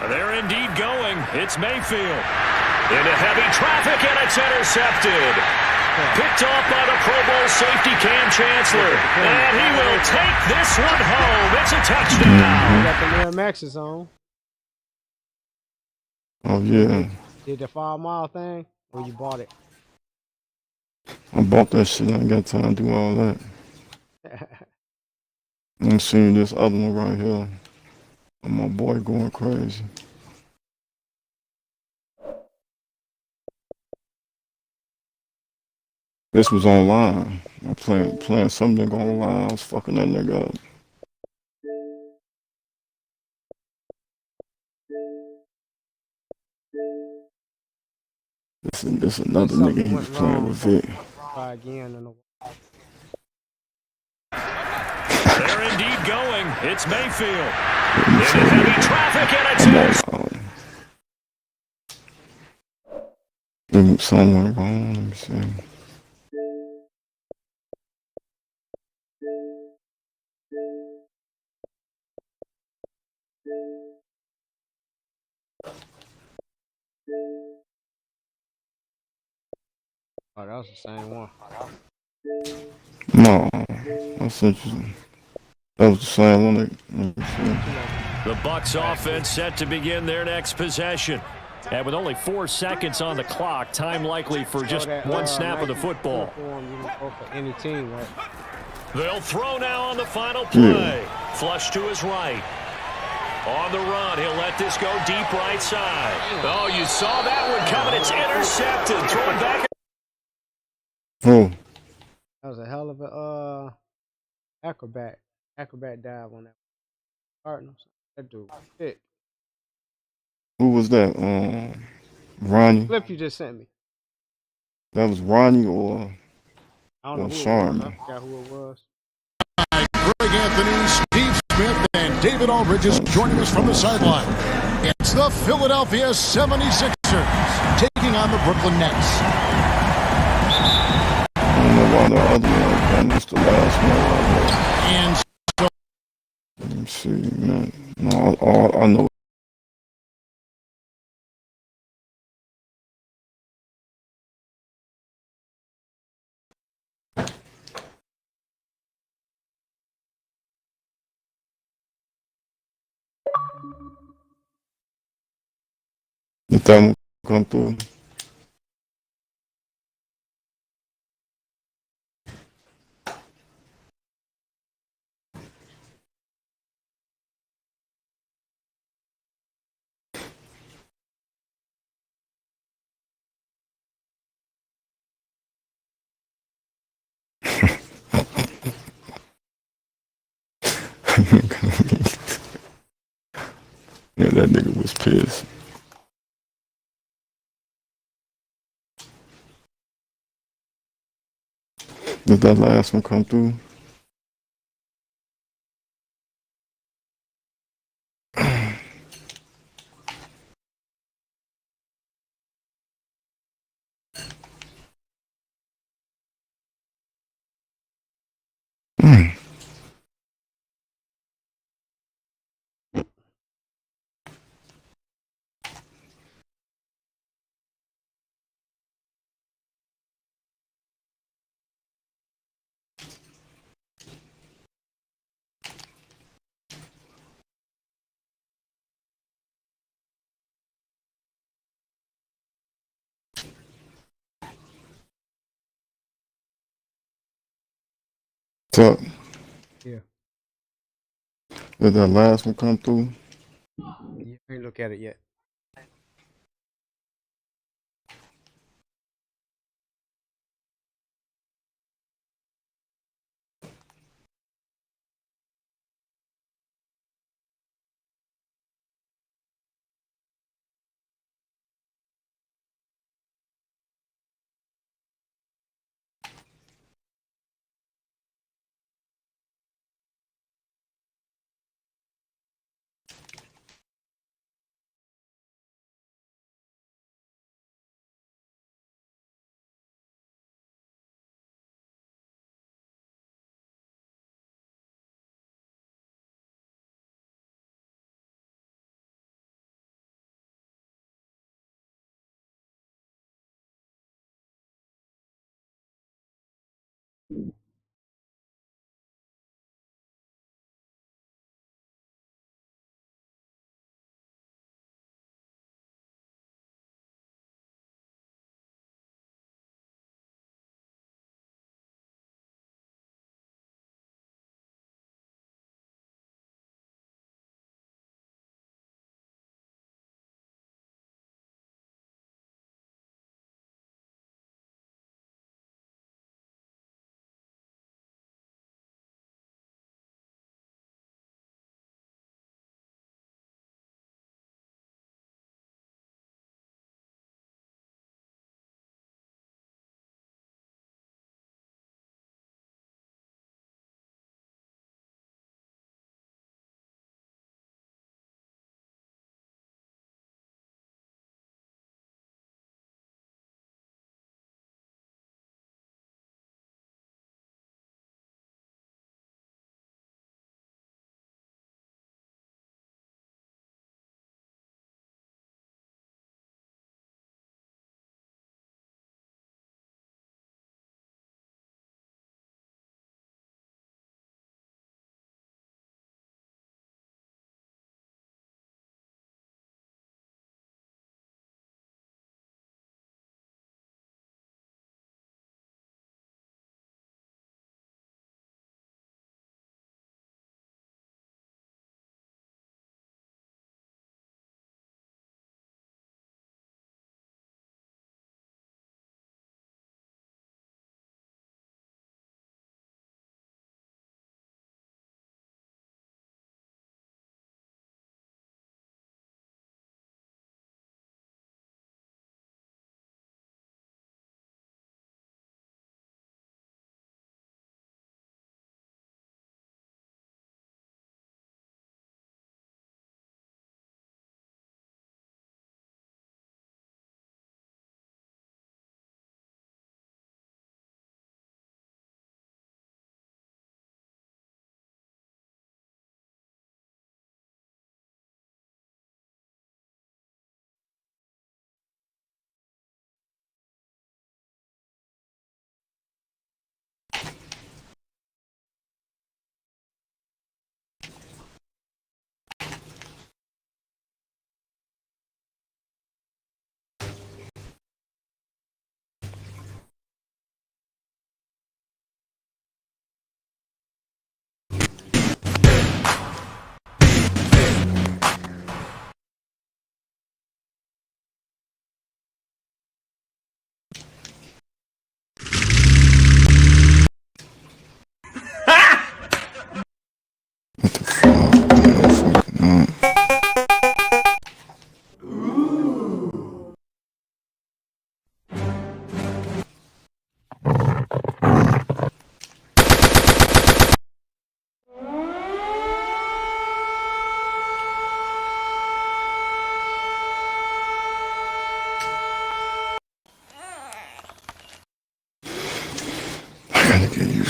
They're indeed going. It's Mayfield. Into heavy traffic, and it's intercepted. Picked off by the Pro Bowl safety Cam Chancellor. And he will take this one home. It's a touchdown. You got the Air Maxes on. Oh, yeah. Did the 5 mile thing, or you bought it? I bought that shit. I ain't got time to do all that. I'm seeing this other one right here. And my boy going crazy. This was online. I'm playing some nigga online. I was fucking that nigga up. This another nigga he was playing with Vic. Try again. They're indeed going. It's Mayfield. Into heavy traffic, and it's Somewhere wrong. Let me see. Oh, that was the same one. No, that's interesting. That was the same one. The Bucs offense set to begin their next possession. And with only 4 seconds on the clock, time likely for just one snap of the football. For any team, right? They'll throw now on the final play. Flush to his right. On the run, he'll let this go deep right side. Oh, you saw that one coming. It's intercepted. Throw it back. Oh. That was a hell of a acrobat dive on that Cardinals. That dude was thick. Who was that? Ronnie. Clip you just sent me. That was Ronnie or I don't know Sharman. I forgot who it was. Greg Anthony, Steve Smith, and David Aldridge joining us from the sideline. It's the Philadelphia 76ers taking on the Brooklyn Nets. I don't know why the other one was the last one. And so, let me see, man. No, I know. Did that one come through? Yeah, that nigga was pissed. Did that last one come through? So, Yeah. did that last one come through? You ain't look at it yet.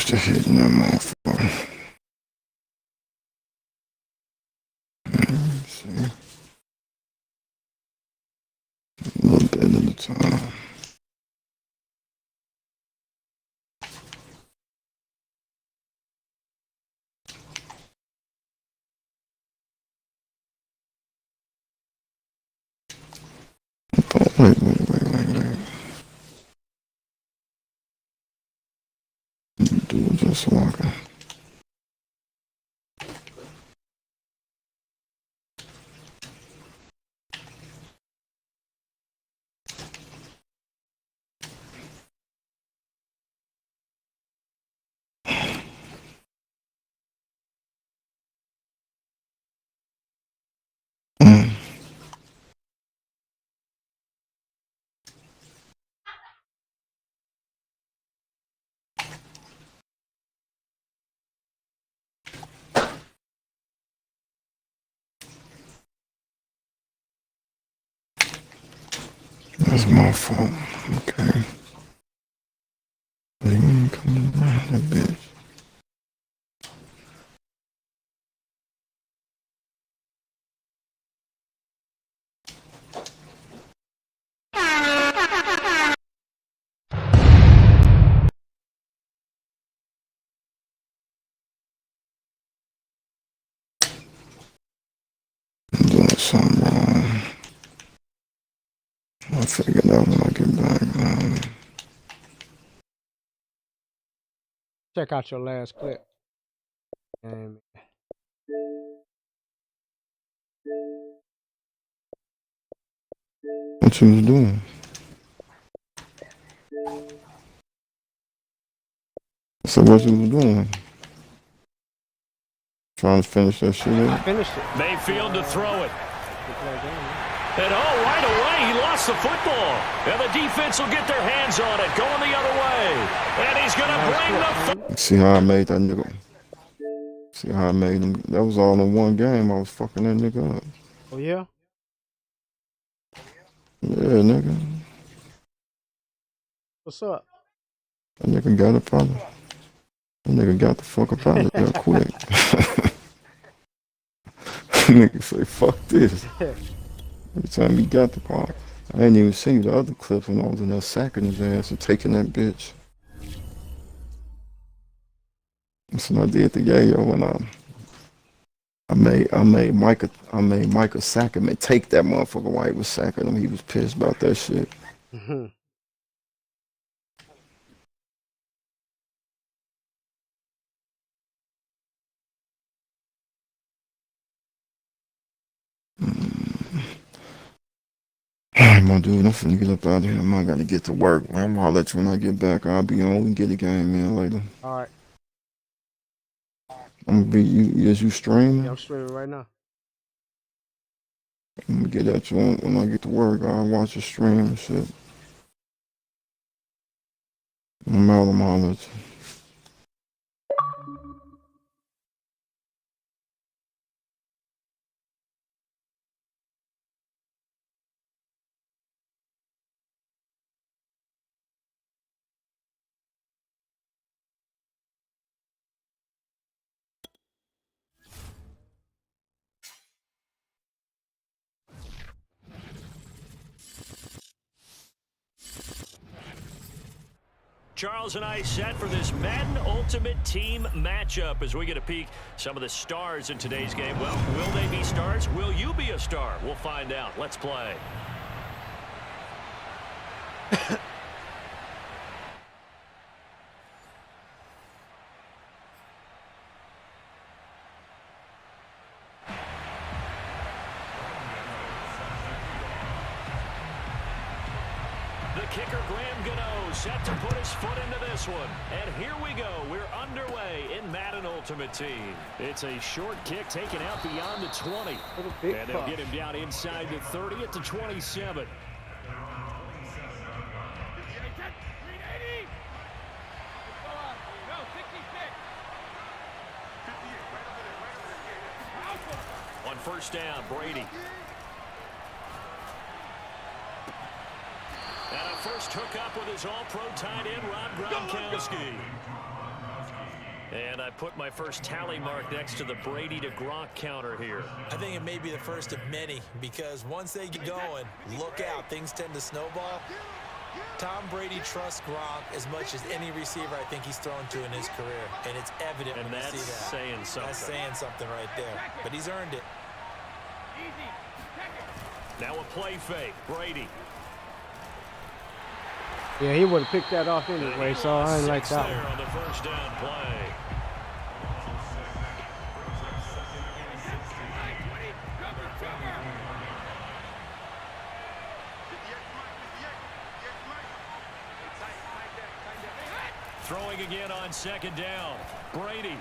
to hitting that motherfucker. See. A little bit at a time. Oh, wait. Do it just walking. That's my fault. Okay. They ain't coming around that bitch. I'm doing something wrong. I'll figure it out when I get back, man. Check out your last clip. And What you was doing? So what you was doing? Trying to finish that shit I up? finished it. Mayfield to throw it. And right away, he lost the football. And the defense will get their hands on it, going the other way. And he's going to bring the... See how I made that nigga? See how I made him? That was all in one game. I was fucking that nigga up. Oh, yeah? Yeah, nigga. What's up? That nigga got it, brother. That nigga got the fuck up out of there quick. Nigga say, fuck this. Every time he got the car. I ain't even seen the other clips when I was in there sacking his ass and taking that bitch. That's what I did to Yayo when I made Micah sack him and take that motherfucker while he was sacking him. He was pissed about that shit. Alright, my dude, I'm finna get up out of here. I gotta get to work. I'm gonna let you when I get back. I'll be on. We can get the game in later. All right. I'm gonna be you streaming? Yeah, I'm streaming right now. I'm gonna get at you when I get to work. I'll watch the stream and shit. I'm out. I'm holler at you. Charles and I set for this Madden Ultimate Team matchup as we get a peek some of the stars in today's game. Well, will they be stars? Will you be a star? We'll find out. Let's play. The kicker, Graham Gano, set to put his foot into this one. And here we go. We're underway in Madden Ultimate Team. It's a short kick taken out beyond the 20. And they'll get him down inside the 30 at the 27. On first down, Brady. And a first hookup with his all-pro tight end, Rob Gronkowski. And I put my first tally mark next to the Brady to Gronk counter here. I think it may be the first of many because once they get going, look out. Things tend to snowball. Tom Brady trusts Gronk as much as any receiver I think he's thrown to in his career. And it's evident when you see that. And that's saying something. That's saying something right there. But he's earned it. Now a play fake. Brady. Yeah, he would have picked that off anyway, so I didn't like that one. On the first down play. Throwing again on second down. Brady.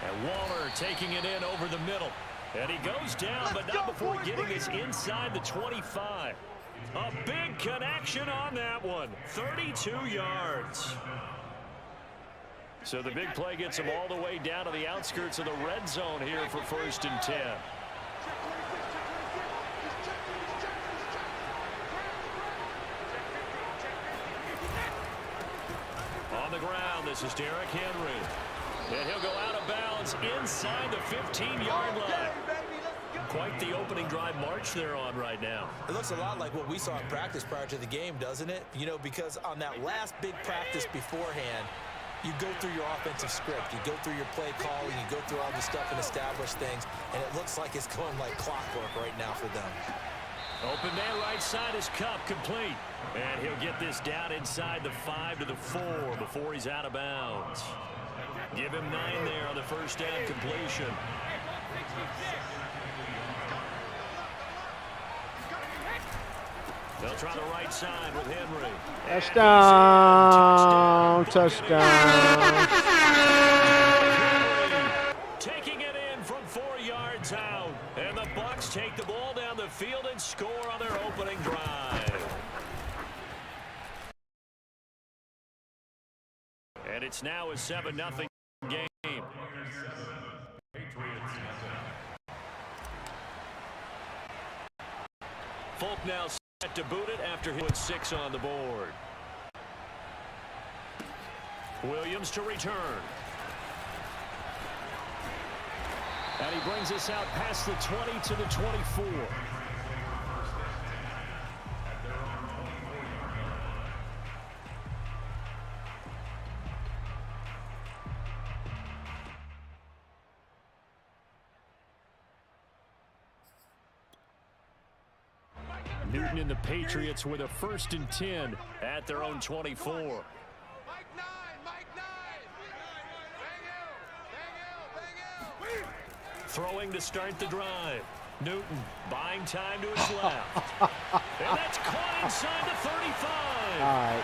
And Waller taking it in over the middle. And he goes down, but not before getting this inside the 25. A big connection on that one. 32 yards. So the big play gets him all the way down to the outskirts of the red zone here for 1st and 10. On the ground, this is Derrick Henry. And he'll go out of bounds inside the 15-yard line. Quite the opening drive march they're on right now. It looks a lot like what we saw in practice prior to the game, doesn't it? You know, because on that last big practice beforehand, you go through your offensive script. You go through your play calling. You go through all the stuff and establish things. And it looks like it's going like clockwork right now for them. Open man right side is Cup complete. And he'll get this down inside the 5 to the 4 before he's out of bounds. Give him 9 there on the first down completion. They'll try the right side with Henry. Touchdown. Touchdown. Taking it in from 4 yards out. And the Bucs take the ball down the field and score on their opening drive. And it's now a 7-0 game. Folk now set to boot it after he put 6 on the board. Williams to return. And he brings us out past the 20 to the 24. Newton and the Patriots with a 1st and 10 at their own 24. Throwing to start the drive. Newton buying time to his left. And that's caught inside the 35. All right.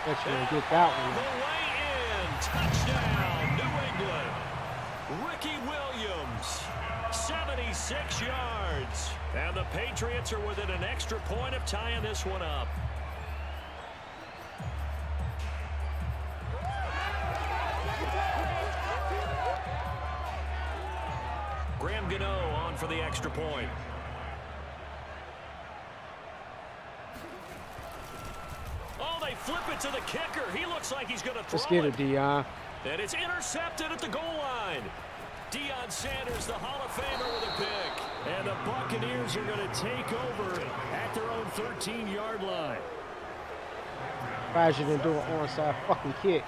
Let's get that one. The way in. Touchdown, New England. Ricky Williams. 76 yards. And the Patriots are within an extra point of tying this one up. Graham Gano on for the extra point. Oh, they flip it to the kicker. He looks like he's going to throw it. Let's get it, Dion. And it's intercepted at the goal line. Deion Sanders, the Hall of Famer, with a pick. And the Buccaneers are going to take over at their own 13-yard line. Surprised you didn't do an onside fucking kick.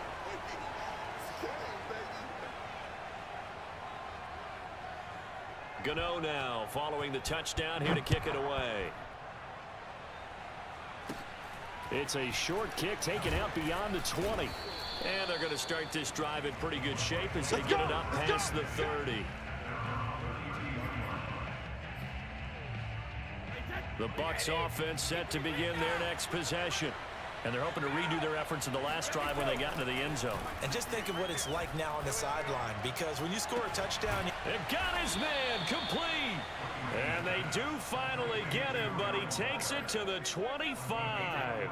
Gano now following the touchdown here to kick it away. It's a short kick taken out beyond the 20. And they're going to start this drive in pretty good shape as they get it up past the 30. The Bucs offense set to begin their next possession. And they're hoping to redo their efforts in the last drive when they got into the end zone. And just think of what it's like now on the sideline, because when you score a touchdown... They've got his man complete. And they do finally get him, but he takes it to the 25.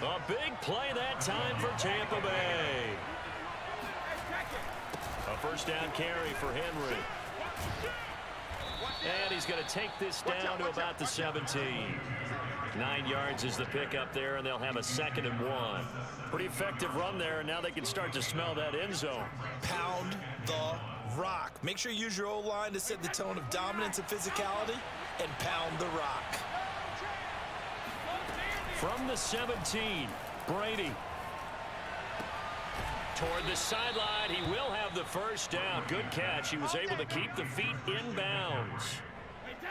A big play that time for Tampa Bay. A first down carry for Henry. And he's going to take this down to about the 17. 9 yards is the pickup there, and they'll have a 2nd and 1. Pretty effective run there, and now they can start to smell that end zone. Pound the rock. Make sure you use your O-line to set the tone of dominance and physicality, and pound the rock. From the 17, Brady. Toward the sideline, he will have the first down. Good catch. He was able to keep the feet in bounds.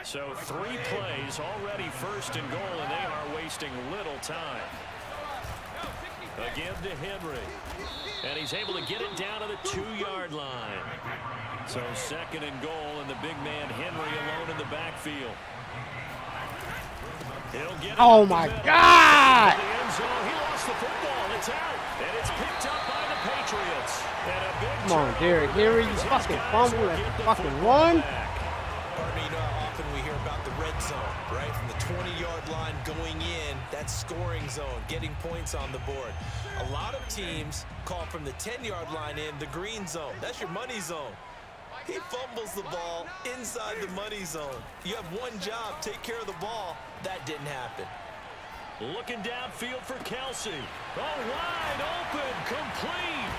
So 3 plays, already 1st and goal, and they are wasting little time. Again to Henry. And he's able to get it down to the 2-yard line. So 2nd and goal, and the big man Henry alone in the backfield. He'll get it. Oh, my God! The end zone. He lost the football. It's out. And it's picked up by the Patriots. And a big Come on, Derrick Henry, you fucking fumble that fucking run. Pardon me, you know how often we hear about the red zone, right? From the 20-yard line going in, that's scoring zone, getting points on the board. A lot of teams call from the 10-yard line in the green zone. That's your money zone. He fumbles the ball inside the money zone. You have one job, take care of the ball. That didn't happen. Looking downfield for Kelsey. Oh, wide open, complete.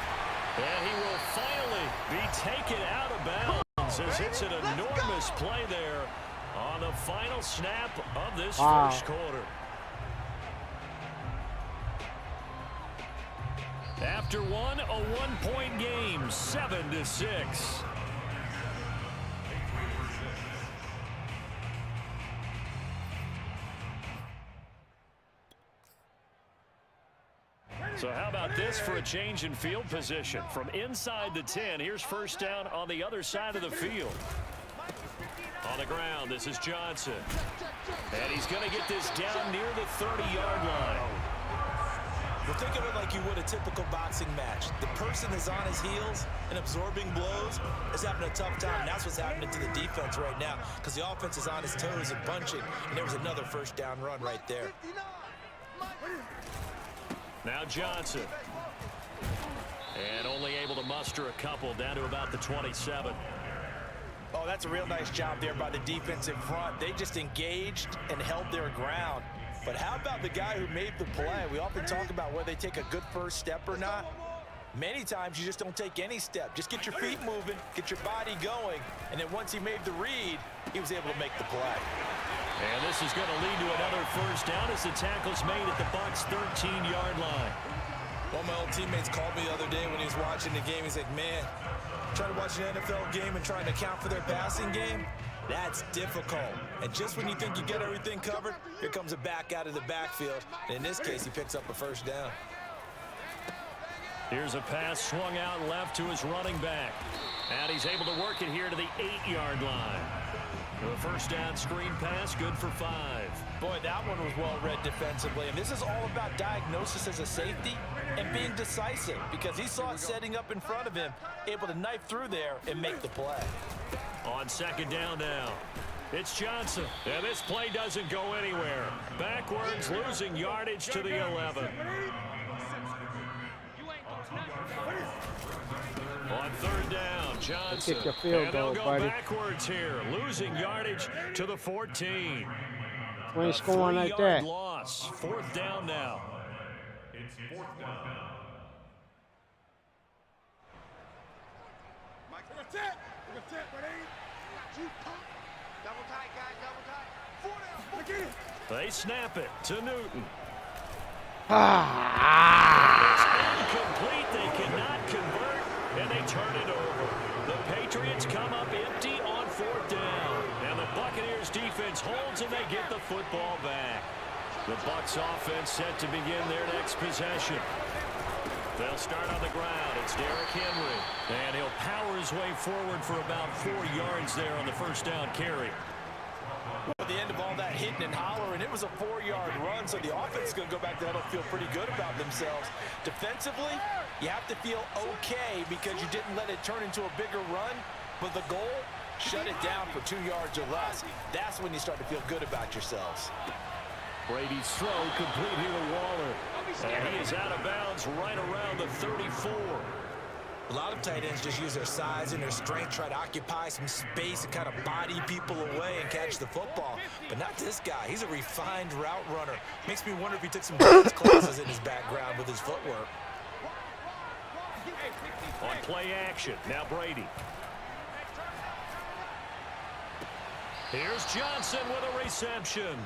And he will finally be taken out of bounds as it's an enormous play there on the final snap of this first quarter. After one, a 1-point game, 7-6. So how about this for a change in field position? From inside the 10, here's first down on the other side of the field. On the ground, this is Johnson. And he's going to get this down near the 30-yard line. Well, think of it like you would a typical boxing match. The person is on his heels and absorbing blows is having a tough time. That's what's happening to the defense right now because the offense is on his toes and punching. And there was another first down run right there. Now Johnson. And only able to muster a couple down to about the 27. Oh, that's a real nice job there by the defensive front. They just engaged and held their ground. But how about the guy who made the play? We often talk about whether they take a good first step or not. Many times you just don't take any step. Just get your feet moving, get your body going, and then once he made the read, he was able to make the play. And this is going to lead to another first down as the tackle's made at the Bucs' 13-yard line. One of my old teammates called me the other day when he was watching the game. He's like, man, trying to watch an NFL game and trying to account for their passing game, that's difficult. And just when you think you get everything covered, here comes a back out of the backfield. And in this case, he picks up a first down. Here's a pass swung out left to his running back. And he's able to work it here to the 8-yard line. The first down screen pass, good for 5. Boy, that one was well read defensively. And this is all about diagnosis as a safety and being decisive because he saw it setting up in front of him, able to knife through there and make the play. On second down now, it's Johnson. And this play doesn't go anywhere. Backwards, losing yardage to the 11. On third down, Johnson. Kick your field goal, and they'll go buddy. backwards here, losing yardage to the 14. We ain't scoring like that. Loss. Fourth down now. It's fourth down. They snap it to Newton. Ah! It's incomplete. They cannot convert, and they turn it over. The Patriots come up empty on fourth down, and the Buccaneers defense holds, and they get the football back. The Bucs offense set to begin their next possession. They'll start on the ground. It's Derrick Henry, and he'll power his way forward for about 4 yards there on the first down carry. At the end of all that hitting and hollering, it was a 4-yard run, so the offense is going to go back there and feel pretty good about themselves. Defensively, you have to feel okay because you didn't let it turn into a bigger run, but the goal, shut it down for 2 yards or less. That's when you start to feel good about yourselves. Brady's throw complete here to Waller. And he is out of bounds right around the 34. A lot of tight ends just use their size and their strength, try to occupy some space and kind of body people away and catch the football. But not this guy. He's a refined route runner. Makes me wonder if he took some dance classes in his background with his footwork. On play action, now Brady. Here's Johnson with a reception.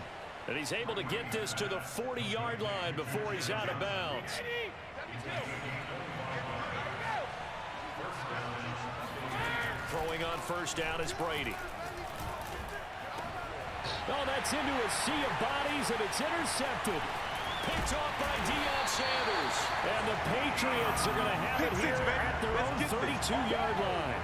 And he's able to get this to the 40-yard line before he's out of bounds. Throwing on first down is Brady. Oh, that's into a sea of bodies, and it's intercepted. Picked off by Deion Sanders. And the Patriots are going to have it here at their own 32-yard line.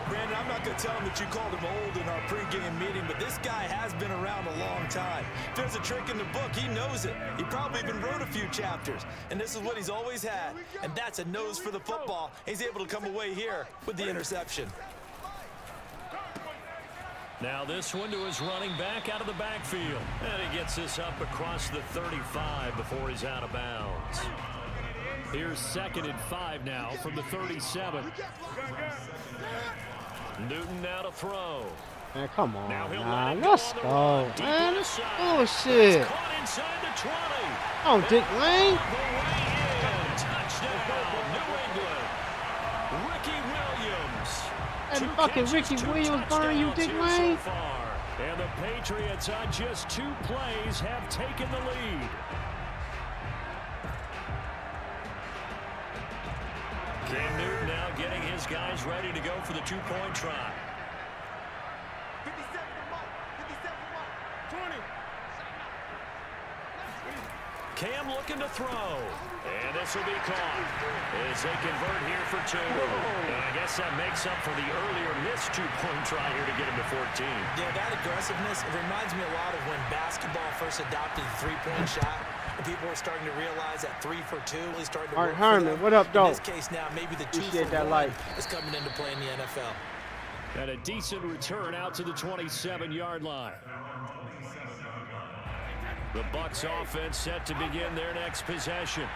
Brandon, I'm not going to tell him that you called him old in our pregame meeting, but this guy has been around a long time. If there's a trick in the book, he knows it. He probably even wrote a few chapters, and this is what he's always had, and that's a nose for the football. He's able to come away here with the interception. Now this one to his running back out of the backfield. And he gets this up across the 35 before he's out of bounds. Here's 2nd and 5 now from the 37. Newton now to throw. Man, come on, Now he'll man. let it Let's go go. on the run, deep Man, this inside. bullshit. It's caught inside the 20. Oh, Dick Lane. The way in. Touchdown, New England. Ricky Williams. And 2 fucking catches, Ricky 2 Williams burn you, touchdowns Dick here Lane. so far. And the Patriots on just 2 plays have taken the lead. Cam Newton now getting his guys ready to go for the 2-point try. Cam looking to throw. And this will be caught as they convert here for 2. And I guess that makes up for the earlier missed 2-point try here to get him to 14. Yeah, that aggressiveness, it reminds me a lot of when basketball first adopted the 3-point shot. And people were starting to realize that 3 for 2 really started to Art work Herman, for them. what up, dog? In this case now, maybe the 2 Appreciate for that 1 life. is coming into play in the NFL. And a decent return out to the 27-yard line. The Bucs offense set to begin their next possession.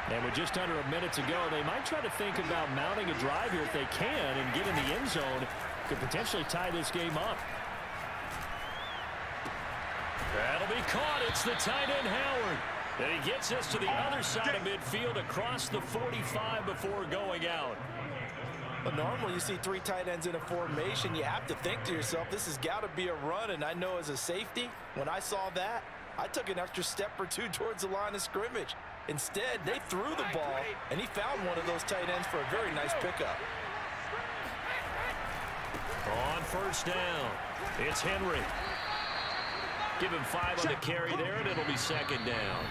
And with just under a minute to go, they might try to think about mounting a drive here if they can and get in the end zone. Could potentially tie this game up. That'll be caught. It's the tight end Howard. And he gets us to the other side of midfield across the 45 before going out. But normally you see 3 tight ends in a formation. You have to think to yourself, this has got to be a run. And I know as a safety, when I saw that, I took an extra step or 2 towards the line of scrimmage. Instead, they threw the ball, and he found one of those tight ends for a very nice pickup. On first down, it's Henry. Give him 5 on the carry there, and it'll be 2nd down.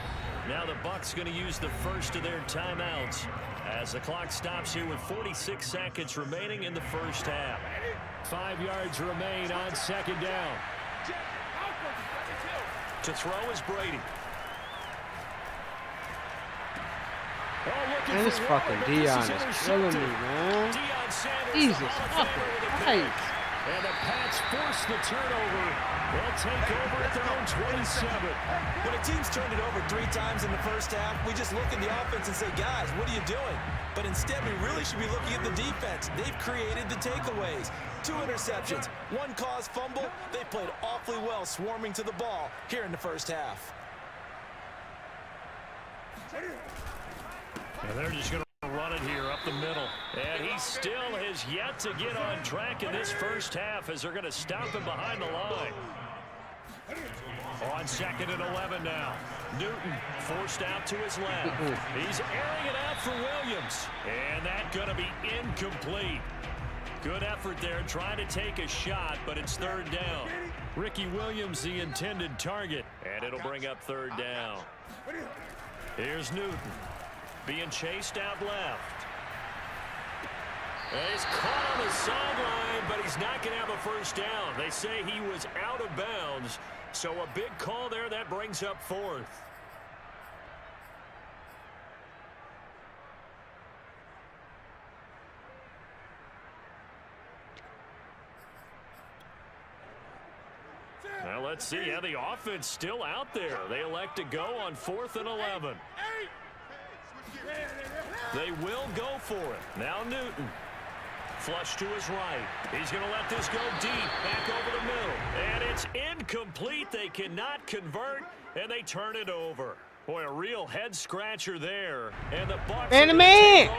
Now the Bucs going to use the first of their timeouts as the clock stops here with 46 seconds remaining in the first half. 5 yards remain on 2nd down. To throw is Brady. Man, this fucking Deion is killing me, man. Jesus fucking Christ. And the Pats force the turnover. They'll take over at their own 27. When a team's turned it over 3 times in the first half, we just look at the offense and say, guys, what are you doing? But instead, we really should be looking at the defense. They've created the takeaways. 2 interceptions, 1 caused fumble. They played awfully well swarming to the ball here in the first half. And they're just going to run it here up the middle. And he still has yet to get on track in this first half as they're going to stop him behind the line. On 2nd and 11 now. Newton forced out to his left. He's airing it out for Williams. And that's going to be incomplete. Good effort there trying to take a shot, but it's 3rd down. Ricky Williams the intended target. And it'll bring up 3rd down. Here's Newton. Being chased out left. And he's caught on the sideline, but he's not going to have a first down. They say he was out of bounds. So a big call there that brings up 4th. Now let's see how the offense still out there. They elect to go on 4th and 11. They will go for it. Now Newton. Flush to his right. He's going to let this go deep. Back over the middle. And it's incomplete. They cannot convert, and they turn it over. Boy, a real head-scratcher there. And the Bucs Man to man!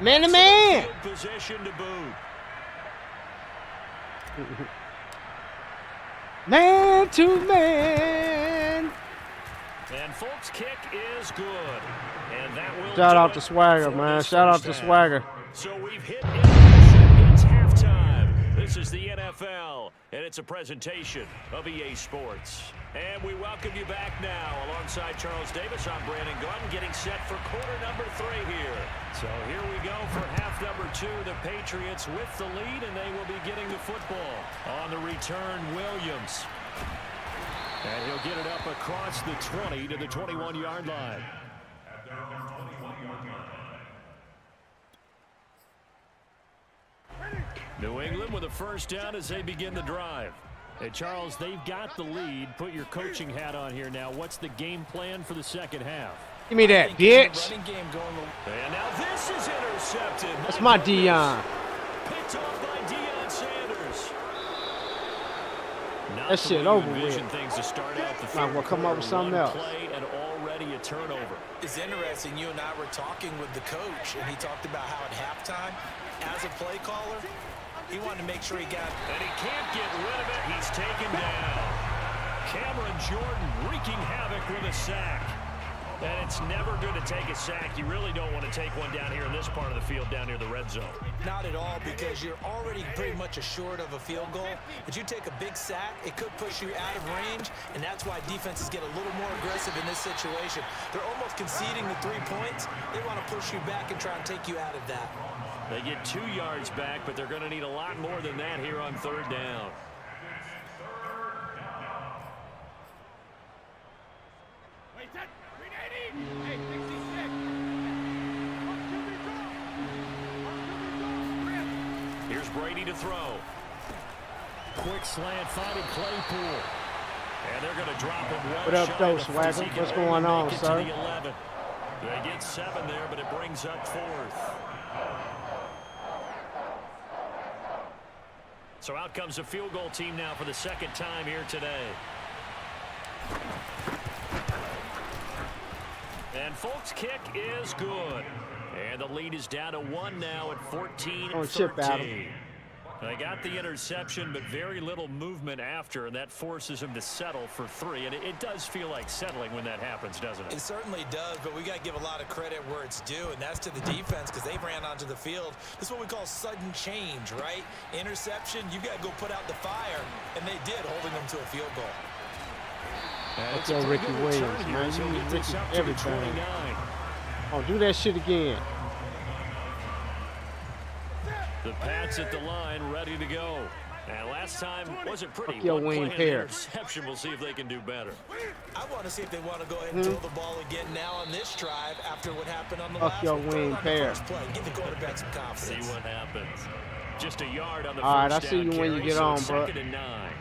Man to man! Position to boot. Man to man! And Folks' kick is good. And that will Shout do out it to Swagger, for man. this Shout out first to half. Swagger. So we've hit intermission. It's halftime. This is the NFL, and it's a presentation of EA Sports. And we welcome you back now. Alongside Charles Davis, I'm Brandon Gordon, getting set for quarter number 3 here. So here we go for half number 2. The Patriots with the lead, and they will be getting the football. On the return, Williams. And he'll get it up across the 20 to the 21-yard line. New England with a first down as they begin the drive. And Charles, they've got the lead. Put your coaching hat on here now. What's the game plan for the second half? Give me that, bitch. And now this is intercepted. That's my Dion. Picked off by Deion Sanders. Not That the shit way you over envision with. things to start out the Might third well come up with quarter. something One else. play and already a turnover. It's interesting. You and I were talking with the coach, and he talked about how at halftime, as a play caller, he wanted to make sure he got. And he can't get rid of it. He's taken down. Cameron Jordan wreaking havoc with a sack. And it's never good to take a sack. You really don't want to take one down here in this part of the field, down near the red zone. Not at all, because you're already pretty much assured of a field goal. But you take a big sack, it could push you out of range, and that's why defenses get a little more aggressive in this situation. They're almost conceding the 3 points. They want to push you back and try and take you out of that. They get 2 yards back, but they're going to need a lot more than that here on third down. Here's Brady to throw. Quick slant, finding Claypool. And they're going to drop him well. What up, shy though, of the Swagger? 40. He can What's going only on, make it to sir? the 11. They get 7 there, but it brings up 4th. So out comes the field goal team now for the second time here today. And Folks' kick is good. And the lead is down to 1 now at 14-13. They got the interception, but very little movement after, and that forces him to settle for 3. And it does feel like settling when that happens, doesn't it? It certainly does, but we got to give a lot of credit where it's due, and that's to the defense, because they ran onto the field. This is what we call sudden change, right? Interception, you got to go put out the fire, and they did, holding them to a field goal. That's your Ricky Williams, man. You need Ricky everything. Oh, do that shit again. The Pats at the line, ready to go. And last time wasn't pretty. Fuck your One Wayne play and Pear. interception. We'll see if they can do better. I want to see if they want to go ahead and throw the ball again now on this drive after what happened on the Fuck last your one. Throw it Wayne on the Pear. first play. Give the quarterback some confidence. See what happens. Just a yard on the All right, first I see down you when you carry, get so on, it's bro. 2nd and 9.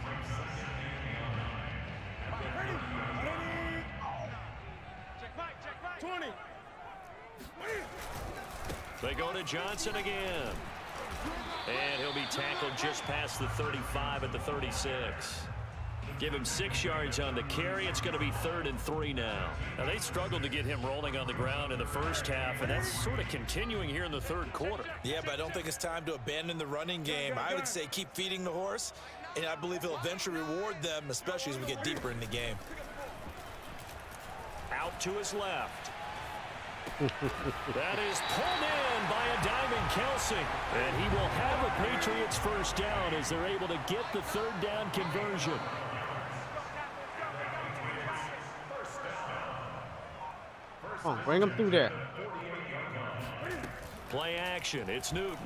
They go to Johnson again. And he'll be tackled just past the 35 at the 36. Give him 6 yards on the carry. It's going to be 3rd and 3 now. Now, they struggled to get him rolling on the ground in the first half, and that's sort of continuing here in the third quarter. Yeah, but I don't think it's time to abandon the running game. I would say keep feeding the horse, and I believe he'll eventually reward them, especially as we get deeper in the game. Out to his left. That is pulled in by a diving Kelsey. And he will have a Patriots first down as they're able to get the 3rd down conversion. Come on, bring him through there. Play action. It's Newton.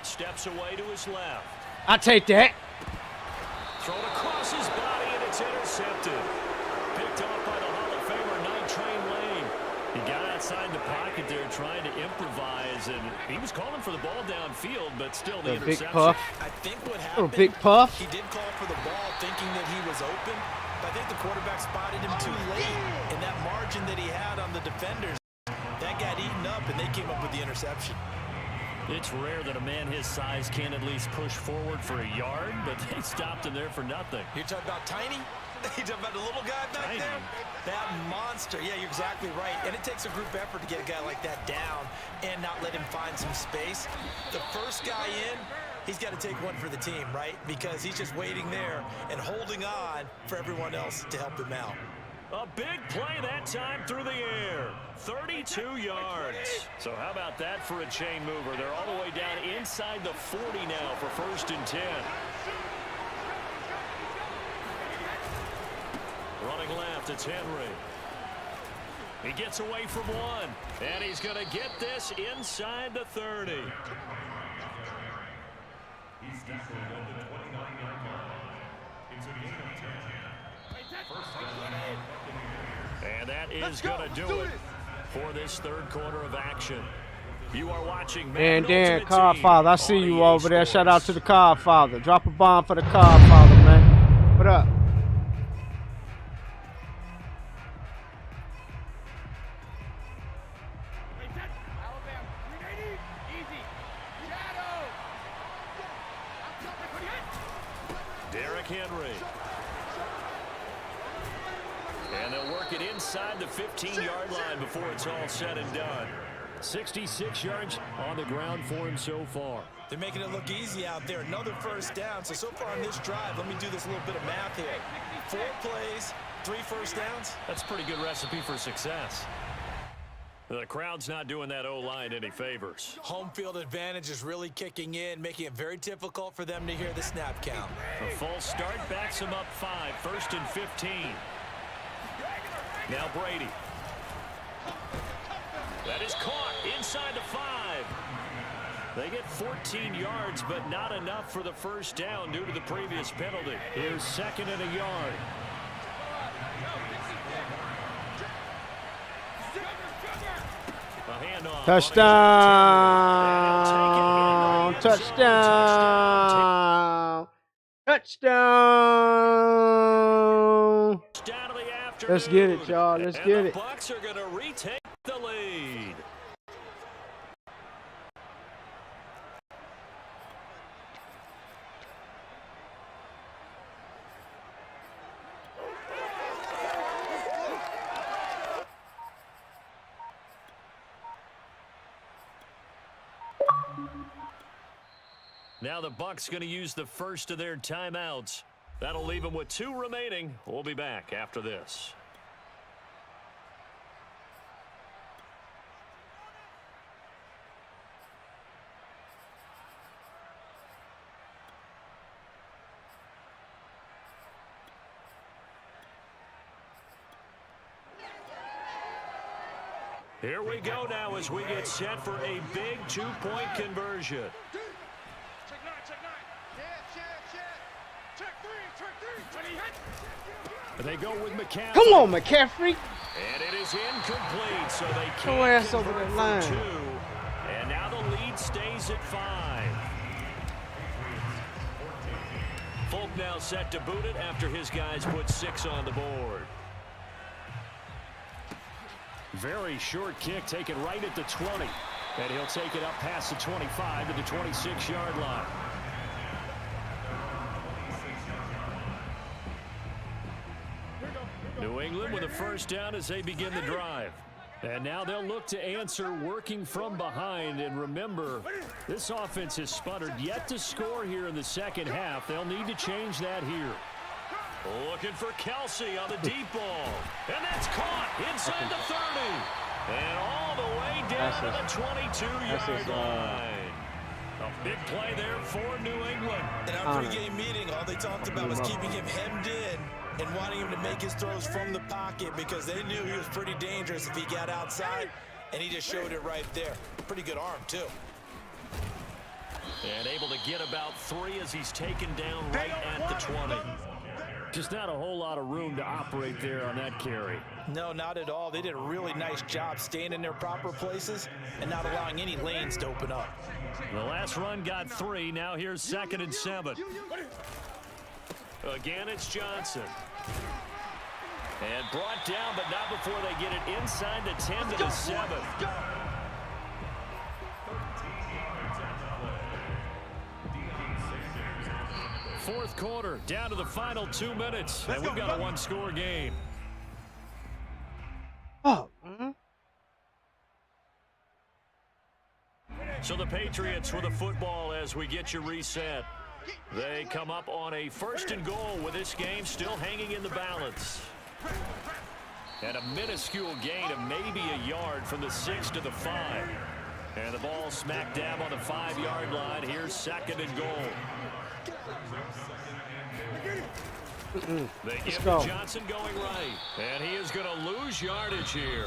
Steps away to his left. I take that. Thrown across his body, and it's intercepted. Picked off by the Hall of Famer, Night Train Lane. He got outside the pocket there trying to improvise, and he was calling for the ball downfield, but still the interception. Big puff. I think what Little happened, big puff. he did call for the ball thinking that he was open, But I think the quarterback spotted him too late, and that margin that he had on the defenders, that got eaten up, and they came up with the interception. It's rare that a man his size can at least push forward for a yard, but they stopped him there for nothing. You're talking about tiny? You're talking about the little guy back there? That monster. Yeah, you're exactly right. And it takes a group effort to get a guy like that down and not let him find some space. The first guy in, he's got to take one for the team, right? Because he's just waiting there and holding on for everyone else to help him out. A big play that time through the air. 32 yards. So how about that for a chain mover? They're all the way down inside the 40 now for 1st and 10. Running left, it's Henry. He gets away from one, and he's going to get this inside the 30. He's tackled at the 29-yard line. It's a gain of 10. First down. And that is going to do it for this 3rd quarter of action. You are watching Man, Madden Dan, Ultimate Codfather, I Team see on you EA over there. Shout out to the Sports. Codfather. Drop a bomb for the Codfather, man. What up? Derrick Henry. And they'll work it inside the 15-yard line before it's all said and done. 66 yards on the ground for him so far. They're making it look easy out there. Another first down. So far on this drive, let me do this little bit of math here. 4 plays, 3 first downs. That's a pretty good recipe for success. The crowd's not doing that O-line any favors. Home field advantage is really kicking in, making it very difficult for them to hear the snap count. A false start backs them up 5. 1st and 15. Now Brady. That is caught inside the 5. They get 14 yards, but not enough for the first down due to the previous penalty. Here's 2nd and a yard. Touchdown! Touchdown! Touchdown! Let's get it, y'all. Let's get it. The Bucs are going to retake the lead. Now the Bucs going to use the first of their timeouts. That'll leave them with 2 remaining. We'll be back after this. Here we go now as we get set for a big 2-point conversion. They go with McCaffrey. Come on, McCaffrey. And it is incomplete, so they Go can't ass over convert the for line. 2. And now the lead stays at 5. Folk now set to boot it after his guys put 6 on the board. Very short kick taken right at the 20. And he'll take it up past the 25 to the 26-yard line. New England with a first down as they begin the drive. And now they'll look to answer working from behind. And remember, this offense has sputtered yet to score here in the second half. They'll need to change that here. Looking for Kelsey on the deep ball. And that's caught inside the 30. And all the way down to the 22-yard line. A big play there for New England. In our pregame meeting, all they talked about was keeping him hemmed in and wanting him to make his throws from the pocket because they knew he was pretty dangerous if he got outside, and he just showed it right there. Pretty good arm, too. And able to get about 3 as he's taken down right at the 20. Just not a whole lot of room to operate there on that carry. No, not at all. They did a really nice job staying in their proper places and not allowing any lanes to open up. The last run got 3. Now here's 2nd and 7. Again, it's Johnson. And brought down, but not before they get it inside the 10 to the 7. Fourth quarter, down to the final 2 minutes, and we've got a one-score game. Oh. So the Patriots with a football as we get you reset. They come up on a 1st and goal with this game still hanging in the balance. And a minuscule gain of maybe a yard from the 6 to the 5. And the ball smack dab on the 5-yard line. Here's 2nd and goal. They give to Johnson going right. And he is going to lose yardage here.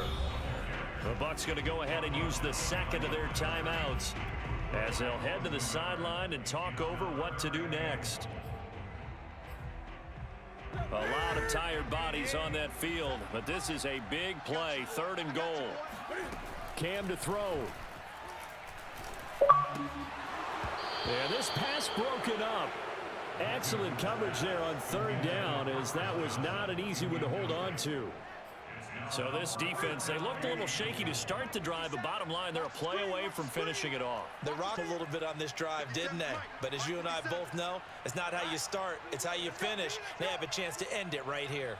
The Bucs going to go ahead and use the 2nd of their timeouts as they'll head to the sideline and talk over what to do next. A lot of tired bodies on that field, but this is a big play. 3rd and goal. Cam to throw. And this pass broken up. Excellent coverage there on 3rd down, as that was not an easy one to hold on to. So this defense, they looked a little shaky to start the drive, but bottom line, they're a play away from finishing it off. They rocked a little bit on this drive, didn't they? But as you and I both know, it's not how you start, it's how you finish. They have a chance to end it right here.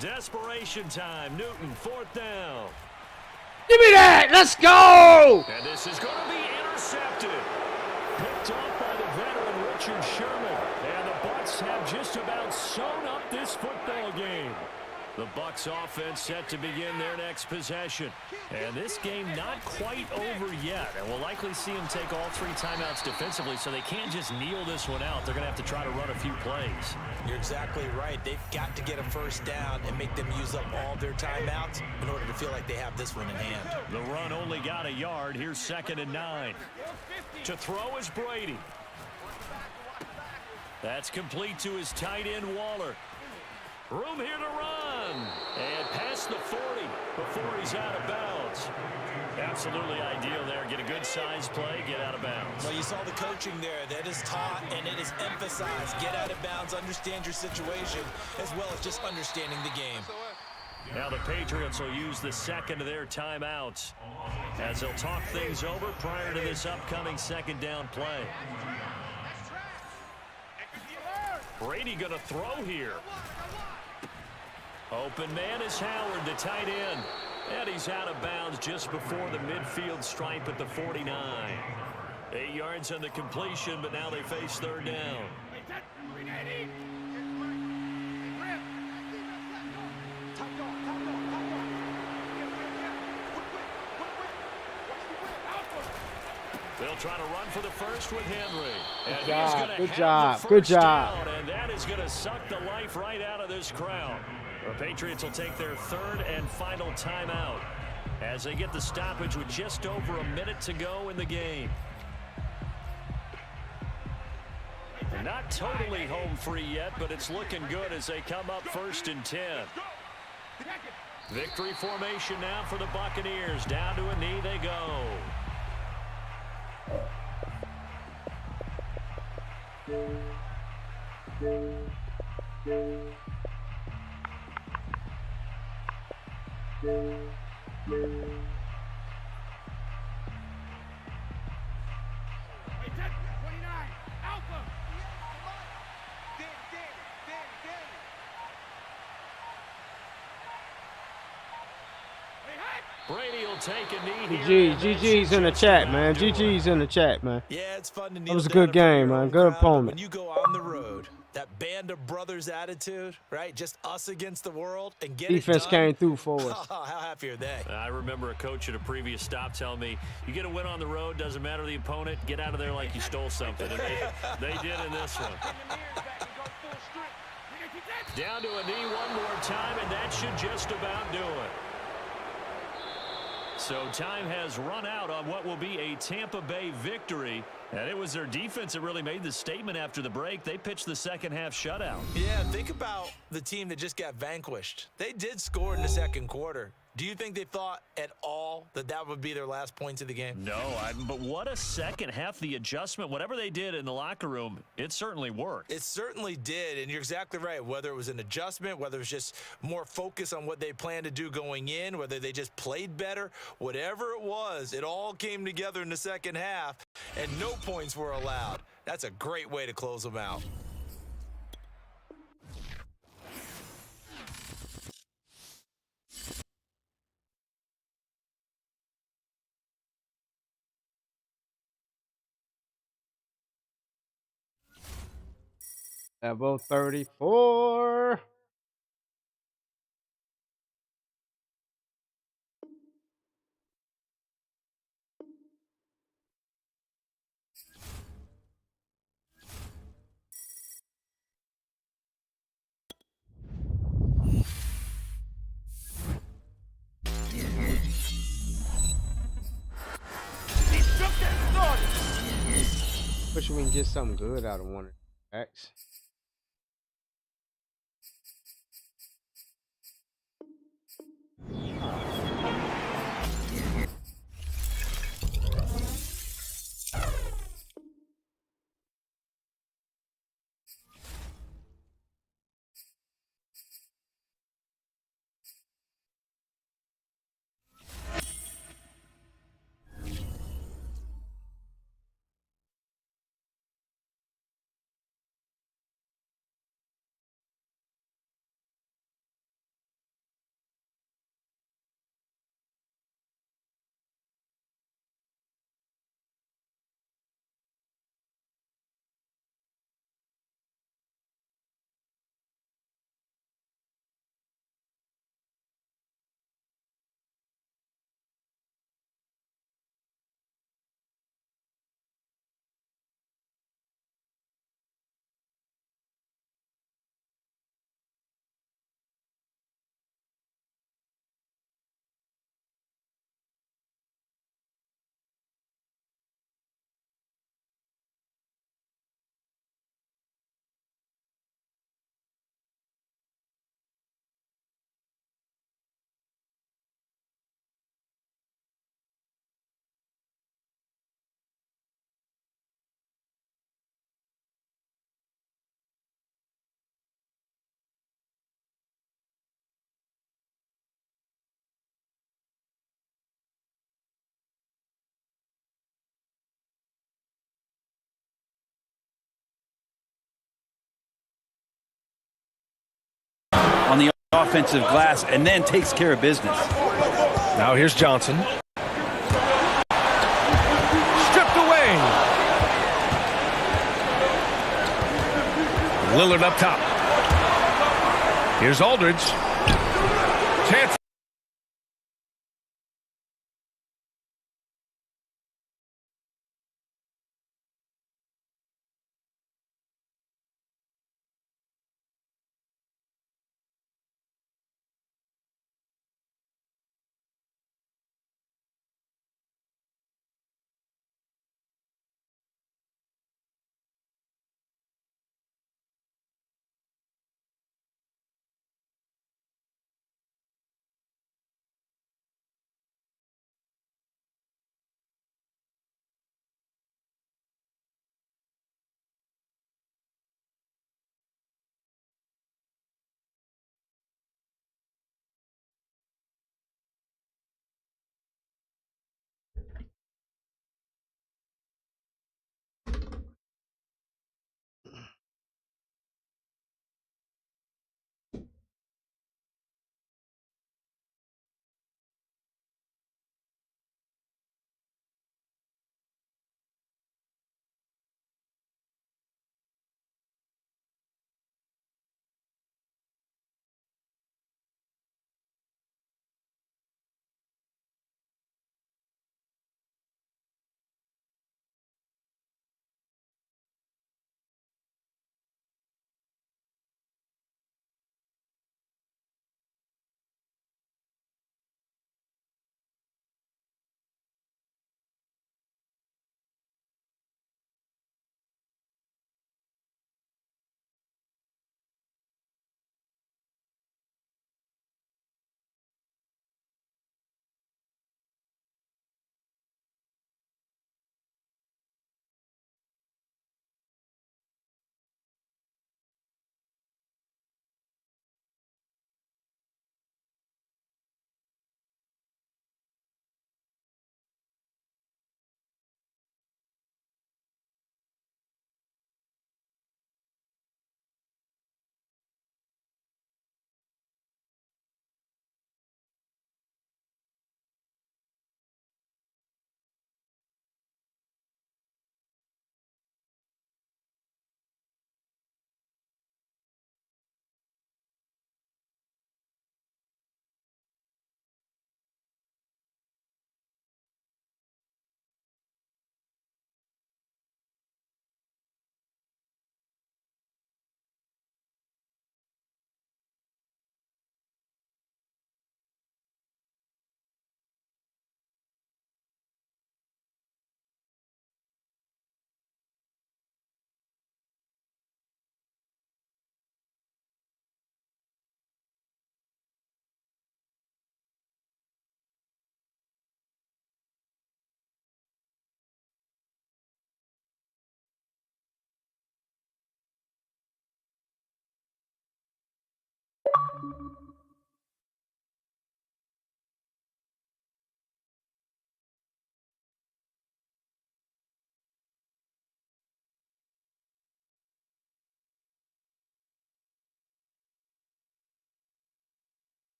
Desperation time. Newton, 4th down. Give me that. Let's go. And this is going to be intercepted. Picked off by the veteran Richard Sherman. And the Bucs have just about sewn up this football game. The Bucs offense set to begin their next possession. And this game not quite over yet. And we'll likely see them take all 3 timeouts defensively, so they can't just kneel this one out. They're going to have to try to run a few plays. You're exactly right. They've got to get a 1st down and make them use up all their timeouts in order to feel like they have this one in hand. The run only got a yard. Here's 2nd and 9. To throw is Brady. That's complete to his tight end, Waller. Room here to run. And past the 40 before he's out of bounds. Absolutely ideal there. Get a good size play, get out of bounds. Well, you saw the coaching there. That is taught and it is emphasized. Get out of bounds, understand your situation, as well as just understanding the game. Now the Patriots will use the 2nd of their timeouts as they'll talk things over prior to this upcoming 2nd down play. Brady going to throw here. Open man is Howard, the tight end. And he's out of bounds just before the midfield stripe at the 49. 8 yards on the completion, but now they face 3rd down. They'll try to run for the 1st with Henry. And he's going to good have job, the good first job. down, and that is going to suck the life right out of this crowd. The Patriots will take their 3rd and final timeout as they get the stoppage with just over a minute to go in the game. Not totally home free yet, but it's looking good as they come up 1st and 10. Victory formation now for the Buccaneers. Down to a knee they go. Brady will take a knee here. GG's in the chat, man. GG's in the chat, man. Yeah, it's fun to kneel That was a down good in front of game, your man. own Good crowd, but opponent. When you go on the road, that band of brothers attitude, right? Just us against the world and get Defense it done. came through for us. Oh, how happy are they? I remember a coach at a previous stop telling me, you get a win on the road, doesn't matter the opponent, get out of there like you stole something. And they did in this one. Down to a knee one more time, and that should just about do it. So time has run out on what will be a Tampa Bay victory. And it was their defense that really made the statement after the break. They pitched the 2nd half shutout. Yeah, think about the team that just got vanquished. They did score in the 2nd quarter. Do you think they thought at all that that would be their last points of the game? No, but what a second half. The adjustment, whatever they did in the locker room, it certainly worked. It certainly did, and you're exactly right. Whether it was an adjustment, whether it was just more focus on what they planned to do going in, whether they just played better, whatever it was, it all came together in the second half, and no points were allowed. That's a great way to close them out. Level 34. Wish we can get something good out of one of the packs. On the offensive glass and then takes care of business. Now here's Johnson. Stripped away. Lillard up top. Here's Aldridge. Chance.